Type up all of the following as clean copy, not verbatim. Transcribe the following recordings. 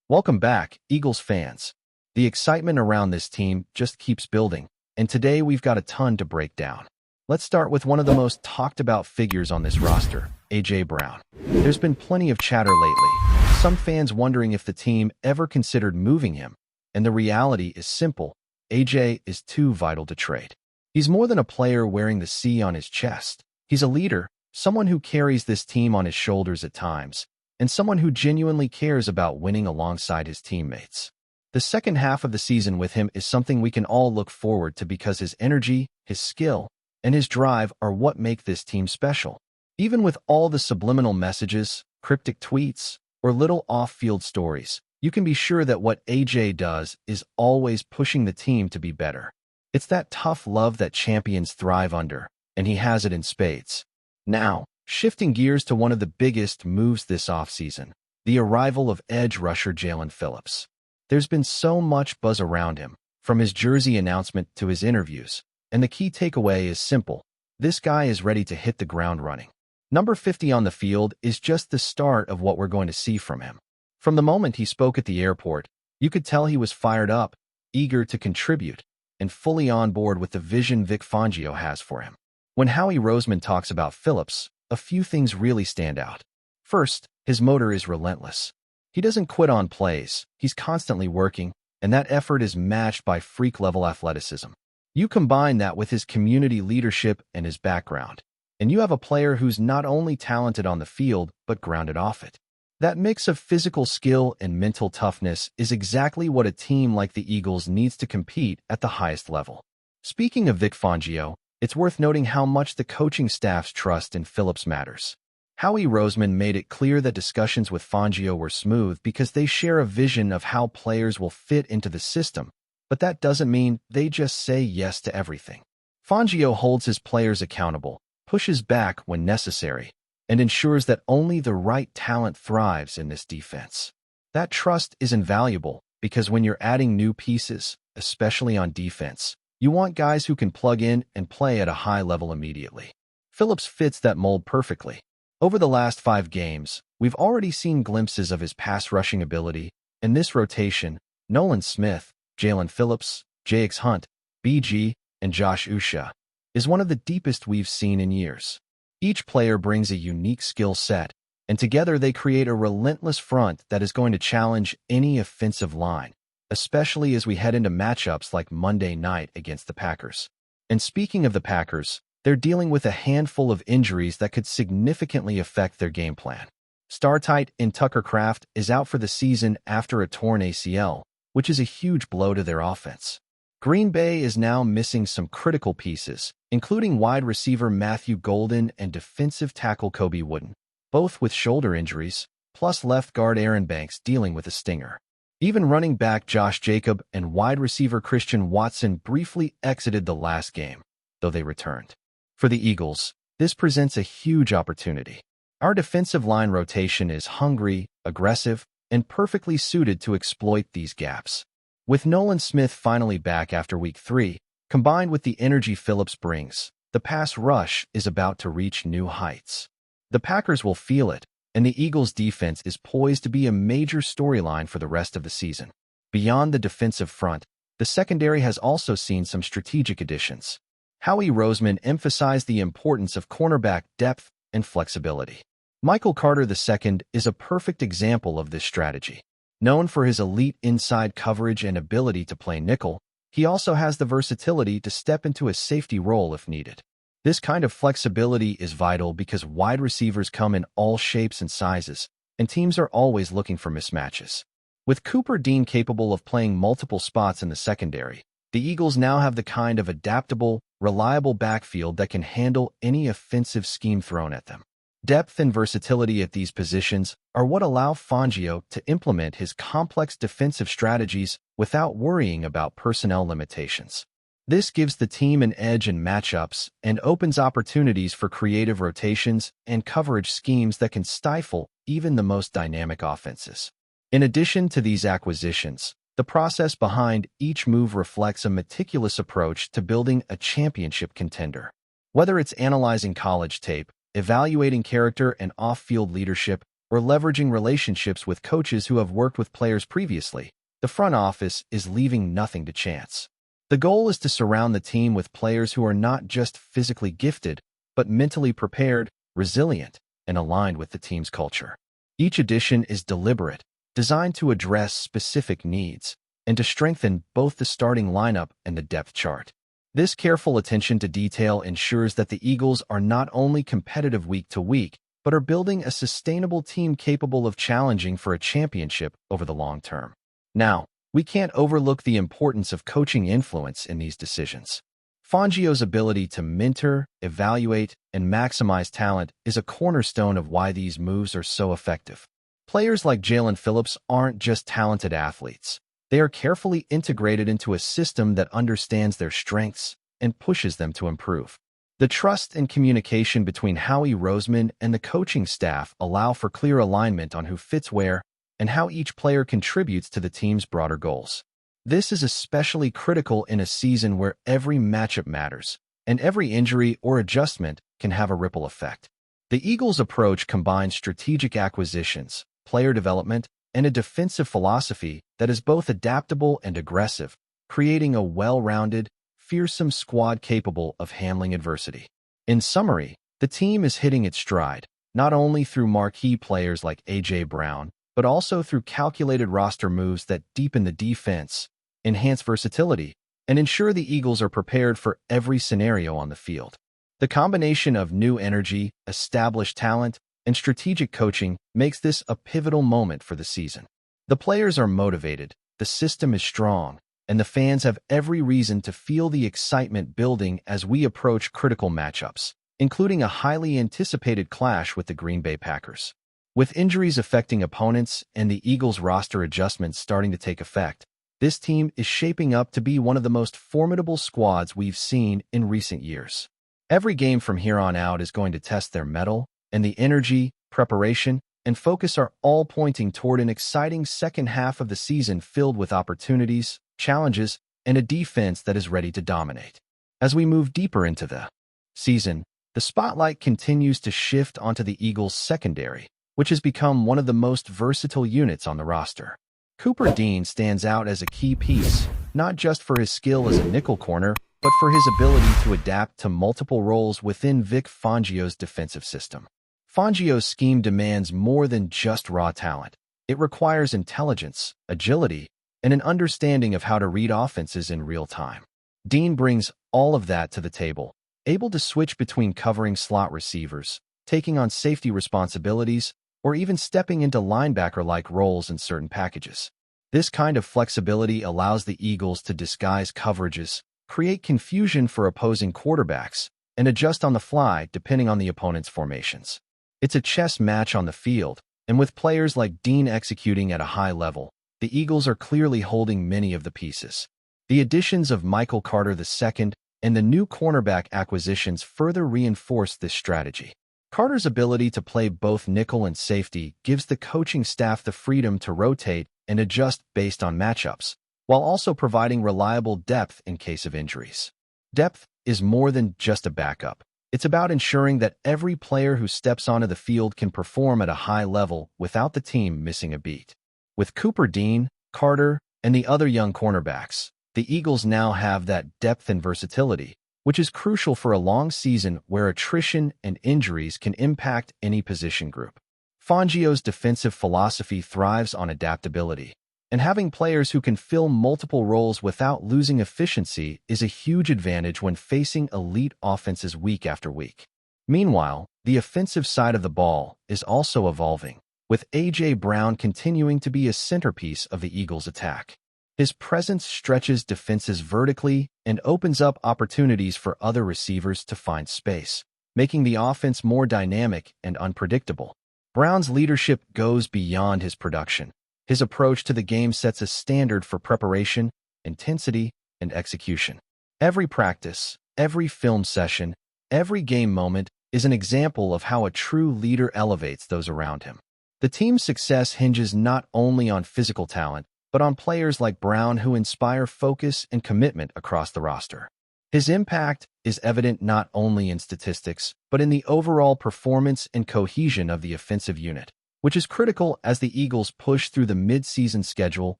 Welcome back, Eagles fans. The excitement around this team just keeps building, and today we've got a ton to break down. Let's start with one of the most talked about figures on this roster, A.J. Brown. There's been plenty of chatter lately, some fans wondering if the team ever considered moving him, and the reality is simple. A.J. is too vital to trade. He's more than a player wearing the C on his chest. He's a leader, someone who carries this team on his shoulders at times, and someone who genuinely cares about winning alongside his teammates. The second half of the season with him is something we can all look forward to because his energy, his skill, and his drive are what make this team special. Even with all the subliminal messages, cryptic tweets, or little off-field stories, you can be sure that what AJ does is always pushing the team to be better. It's that tough love that champions thrive under, and he has it in spades. Now, shifting gears to one of the biggest moves this offseason, the arrival of edge rusher Jalen Phillips. There's been so much buzz around him, from his jersey announcement to his interviews, and the key takeaway is simple. This guy is ready to hit the ground running. Number 50 on the field is just the start of what we're going to see from him. From the moment he spoke at the airport, you could tell he was fired up, eager to contribute, and fully on board with the vision Vic Fangio has for him. When Howie Roseman talks about Phillips, a few things really stand out. First, his motor is relentless. He doesn't quit on plays, he's constantly working, and that effort is matched by freak-level athleticism. You combine that with his community leadership and his background, and you have a player who's not only talented on the field, but grounded off it. That mix of physical skill and mental toughness is exactly what a team like the Eagles needs to compete at the highest level. Speaking of Vic Fangio, it's worth noting how much the coaching staff's trust in Phillips matters. Howie Roseman made it clear that discussions with Fangio were smooth because they share a vision of how players will fit into the system, but that doesn't mean they just say yes to everything. Fangio holds his players accountable, pushes back when necessary, and ensures that only the right talent thrives in this defense. That trust is invaluable because when you're adding new pieces, especially on defense, you want guys who can plug in and play at a high level immediately. Phillips fits that mold perfectly. Over the last 5 games, we've already seen glimpses of his pass rushing ability, and this rotation, Nolan Smith, Jalen Phillips, JX Hunt, BG, and Josh Usha, is one of the deepest we've seen in years. Each player brings a unique skill set, and together they create a relentless front that is going to challenge any offensive line, especially as we head into matchups like Monday night against the Packers. And speaking of the Packers, they're dealing with a handful of injuries that could significantly affect their game plan. Star tight end Tucker Kraft is out for the season after a torn ACL, which is a huge blow to their offense. Green Bay is now missing some critical pieces, including wide receiver Matthew Golden and defensive tackle Kobe Wooden, both with shoulder injuries, plus left guard Aaron Banks dealing with a stinger. Even running back Josh Jacob and wide receiver Christian Watson briefly exited the last game, though they returned. For the Eagles, this presents a huge opportunity. Our defensive line rotation is hungry, aggressive, and perfectly suited to exploit these gaps. With Nolan Smith finally back after Week 3, combined with the energy Phillips brings, the pass rush is about to reach new heights. The Packers will feel it, and the Eagles' defense is poised to be a major storyline for the rest of the season. Beyond the defensive front, the secondary has also seen some strategic additions. Howie Roseman emphasized the importance of cornerback depth and flexibility. Michael Carter II is a perfect example of this strategy. Known for his elite inside coverage and ability to play nickel, he also has the versatility to step into a safety role if needed. This kind of flexibility is vital because wide receivers come in all shapes and sizes, and teams are always looking for mismatches. With Cooper Dean capable of playing multiple spots in the secondary, the Eagles now have the kind of adaptable, reliable backfield that can handle any offensive scheme thrown at them. Depth and versatility at these positions are what allow Fangio to implement his complex defensive strategies without worrying about personnel limitations. This gives the team an edge in matchups and opens opportunities for creative rotations and coverage schemes that can stifle even the most dynamic offenses. In addition to these acquisitions, the process behind each move reflects a meticulous approach to building a championship contender. Whether it's analyzing college tape, evaluating character and off-field leadership, or leveraging relationships with coaches who have worked with players previously, the front office is leaving nothing to chance. The goal is to surround the team with players who are not just physically gifted, but mentally prepared, resilient, and aligned with the team's culture. Each addition is deliberate, designed to address specific needs, and to strengthen both the starting lineup and the depth chart. This careful attention to detail ensures that the Eagles are not only competitive week to week, but are building a sustainable team capable of challenging for a championship over the long term. Now, we can't overlook the importance of coaching influence in these decisions. Fangio's ability to mentor, evaluate, and maximize talent is a cornerstone of why these moves are so effective. Players like Jalen Phillips aren't just talented athletes. They are carefully integrated into a system that understands their strengths and pushes them to improve. The trust and communication between Howie Roseman and the coaching staff allow for clear alignment on who fits where and how each player contributes to the team's broader goals. This is especially critical in a season where every matchup matters, and every injury or adjustment can have a ripple effect. The Eagles' approach combines strategic acquisitions, player development, and a defensive philosophy that is both adaptable and aggressive, creating a well-rounded, fearsome squad capable of handling adversity. In summary, the team is hitting its stride, not only through marquee players like A.J. Brown, but also through calculated roster moves that deepen the defense, enhance versatility, and ensure the Eagles are prepared for every scenario on the field. The combination of new energy, established talent, and strategic coaching makes this a pivotal moment for the season. The players are motivated, the system is strong, and the fans have every reason to feel the excitement building as we approach critical matchups, including a highly anticipated clash with the Green Bay Packers. With injuries affecting opponents and the Eagles' roster adjustments starting to take effect, this team is shaping up to be one of the most formidable squads we've seen in recent years. Every game from here on out is going to test their mettle, and the energy, preparation, and focus are all pointing toward an exciting second half of the season filled with opportunities, challenges, and a defense that is ready to dominate. As we move deeper into the season, the spotlight continues to shift onto the Eagles' secondary, which has become one of the most versatile units on the roster. Cooper Dean stands out as a key piece, not just for his skill as a nickel corner, but for his ability to adapt to multiple roles within Vic Fangio's defensive system. Fangio's scheme demands more than just raw talent. It requires intelligence, agility, and an understanding of how to read offenses in real time. Dean brings all of that to the table, able to switch between covering slot receivers, taking on safety responsibilities, or even stepping into linebacker-like roles in certain packages. This kind of flexibility allows the Eagles to disguise coverages, create confusion for opposing quarterbacks, and adjust on the fly depending on the opponent's formations. It's a chess match on the field, and with players like Dean executing at a high level, the Eagles are clearly holding many of the pieces. The additions of Michael Carter II and the new cornerback acquisitions further reinforce this strategy. Carter's ability to play both nickel and safety gives the coaching staff the freedom to rotate and adjust based on matchups, while also providing reliable depth in case of injuries. Depth is more than just a backup. It's about ensuring that every player who steps onto the field can perform at a high level without the team missing a beat. With Cooper Dean, Carter, and the other young cornerbacks, the Eagles now have that depth and versatility, which is crucial for a long season where attrition and injuries can impact any position group. Fangio's defensive philosophy thrives on adaptability, and having players who can fill multiple roles without losing efficiency is a huge advantage when facing elite offenses week after week. Meanwhile, the offensive side of the ball is also evolving, with A.J. Brown continuing to be a centerpiece of the Eagles' attack. His presence stretches defenses vertically and opens up opportunities for other receivers to find space, making the offense more dynamic and unpredictable. Brown's leadership goes beyond his production. His approach to the game sets a standard for preparation, intensity, and execution. Every practice, every film session, every game moment is an example of how a true leader elevates those around him. The team's success hinges not only on physical talent, but on players like Brown who inspire focus and commitment across the roster. His impact is evident not only in statistics, but in the overall performance and cohesion of the offensive unit. which is critical as the Eagles push through the mid-season schedule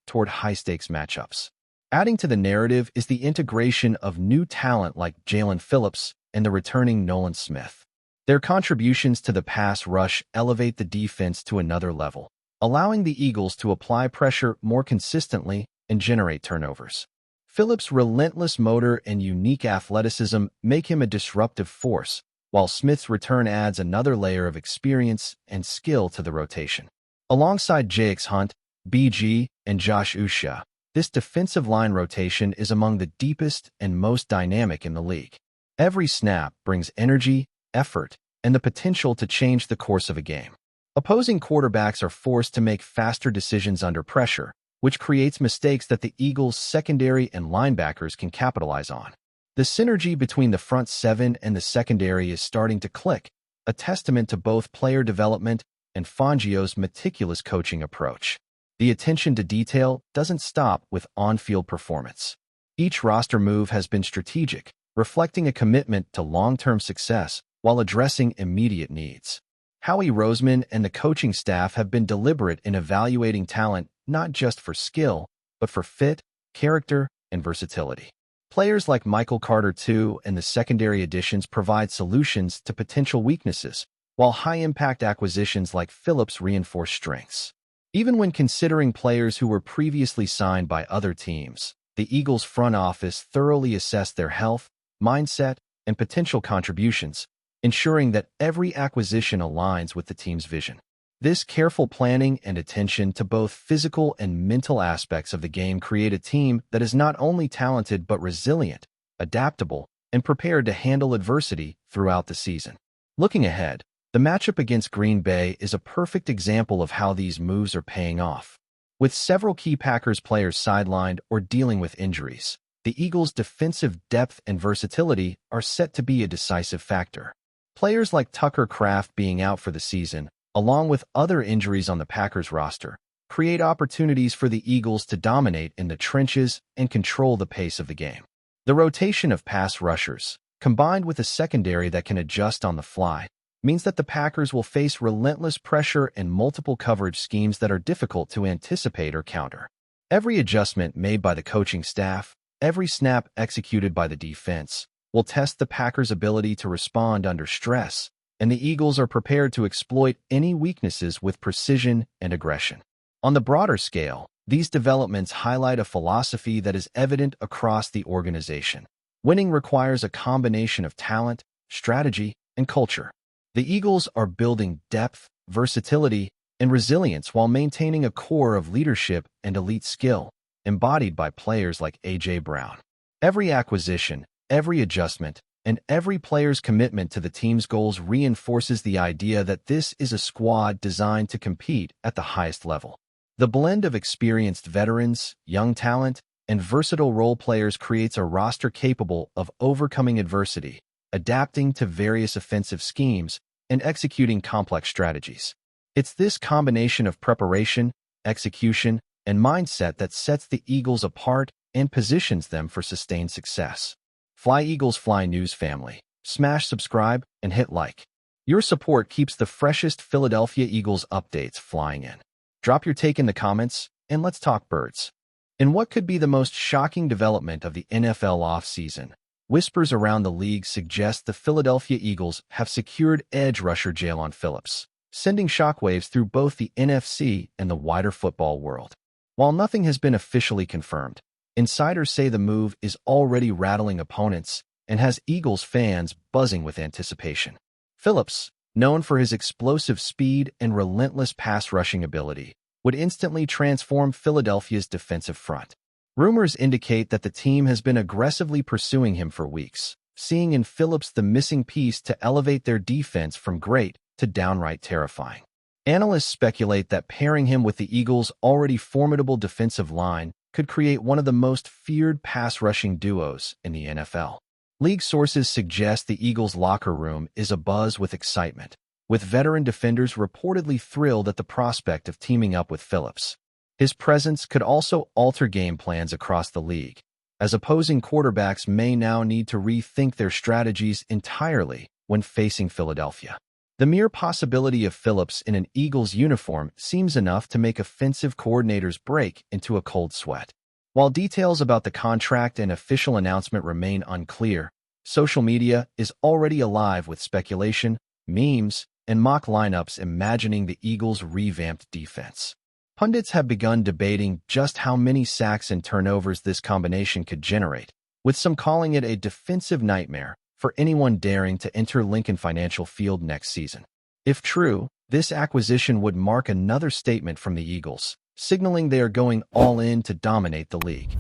toward high-stakes matchups. Adding to the narrative is the integration of new talent like Jalen Phillips and the returning Nolan Smith. Their contributions to the pass rush elevate the defense to another level, allowing the Eagles to apply pressure more consistently and generate turnovers. Phillips' relentless motor and unique athleticism make him a disruptive force, while Smith's return adds another layer of experience and skill to the rotation. Alongside J.X. Hunt, BG, and Josh Usha, this defensive line rotation is among the deepest and most dynamic in the league. Every snap brings energy, effort, and the potential to change the course of a game. Opposing quarterbacks are forced to make faster decisions under pressure, which creates mistakes that the Eagles' secondary and linebackers can capitalize on. The synergy between the front seven and the secondary is starting to click, a testament to both player development and Fangio's meticulous coaching approach. The attention to detail doesn't stop with on-field performance. Each roster move has been strategic, reflecting a commitment to long-term success while addressing immediate needs. Howie Roseman and the coaching staff have been deliberate in evaluating talent not just for skill, but for fit, character, and versatility. Players like Michael Carter II and the secondary additions provide solutions to potential weaknesses, while high-impact acquisitions like Phillips reinforce strengths. Even when considering players who were previously signed by other teams, the Eagles' front office thoroughly assessed their health, mindset, and potential contributions, ensuring that every acquisition aligns with the team's vision. This careful planning and attention to both physical and mental aspects of the game create a team that is not only talented but resilient, adaptable, and prepared to handle adversity throughout the season. Looking ahead, the matchup against Green Bay is a perfect example of how these moves are paying off. With several key Packers players sidelined or dealing with injuries, the Eagles' defensive depth and versatility are set to be a decisive factor. Players like Tucker Kraft being out for the season, along with other injuries on the Packers roster, create opportunities for the Eagles to dominate in the trenches and control the pace of the game. The rotation of pass rushers, combined with a secondary that can adjust on the fly, means that the Packers will face relentless pressure and multiple coverage schemes that are difficult to anticipate or counter. Every adjustment made by the coaching staff, every snap executed by the defense, will test the Packers' ability to respond under stress, and the Eagles are prepared to exploit any weaknesses with precision and aggression. On the broader scale, these developments highlight a philosophy that is evident across the organization. Winning requires a combination of talent, strategy, and culture. The Eagles are building depth, versatility, and resilience while maintaining a core of leadership and elite skill, embodied by players like A.J. Brown. Every acquisition, every adjustment, and every player's commitment to the team's goals reinforces the idea that this is a squad designed to compete at the highest level. The blend of experienced veterans, young talent, and versatile role players creates a roster capable of overcoming adversity, adapting to various offensive schemes, and executing complex strategies. It's this combination of preparation, execution, and mindset that sets the Eagles apart and positions them for sustained success. FlyEaglesFly News family, smash subscribe and hit like. Your support keeps the freshest Philadelphia Eagles updates flying in. Drop your take in the comments, and let's talk birds. In what could be the most shocking development of the NFL offseason, whispers around the league suggest the Philadelphia Eagles have secured edge rusher Jalen Phillips, sending shockwaves through both the NFC and the wider football world. While nothing has been officially confirmed, insiders say the move is already rattling opponents and has Eagles fans buzzing with anticipation. Phillips, known for his explosive speed and relentless pass-rushing ability, would instantly transform Philadelphia's defensive front. Rumors indicate that the team has been aggressively pursuing him for weeks, seeing in Phillips the missing piece to elevate their defense from great to downright terrifying. Analysts speculate that pairing him with the Eagles' already formidable defensive line could create one of the most feared pass-rushing duos in the NFL. League sources suggest the Eagles' locker room is abuzz with excitement, with veteran defenders reportedly thrilled at the prospect of teaming up with Phillips. His presence could also alter game plans across the league, as opposing quarterbacks may now need to rethink their strategies entirely when facing Philadelphia. The mere possibility of Phillips in an Eagles uniform seems enough to make offensive coordinators break into a cold sweat. While details about the contract and official announcement remain unclear, social media is already alive with speculation, memes, and mock lineups imagining the Eagles' revamped defense. Pundits have begun debating just how many sacks and turnovers this combination could generate, with some calling it a defensive nightmare for anyone daring to enter Lincoln Financial Field next season. If true, this acquisition would mark another statement from the Eagles, signaling they are going all in to dominate the league.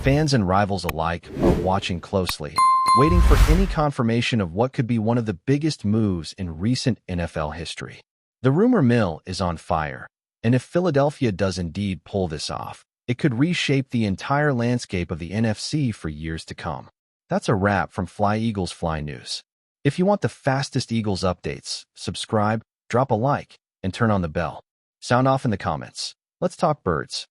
Fans and rivals alike are watching closely, waiting for any confirmation of what could be one of the biggest moves in recent NFL history. The rumor mill is on fire, and if Philadelphia does indeed pull this off, it could reshape the entire landscape of the NFC for years to come. That's a wrap from FlyEaglesFly News. If you want the fastest Eagles updates, subscribe, drop a like, and turn on the bell. Sound off in the comments. Let's talk birds.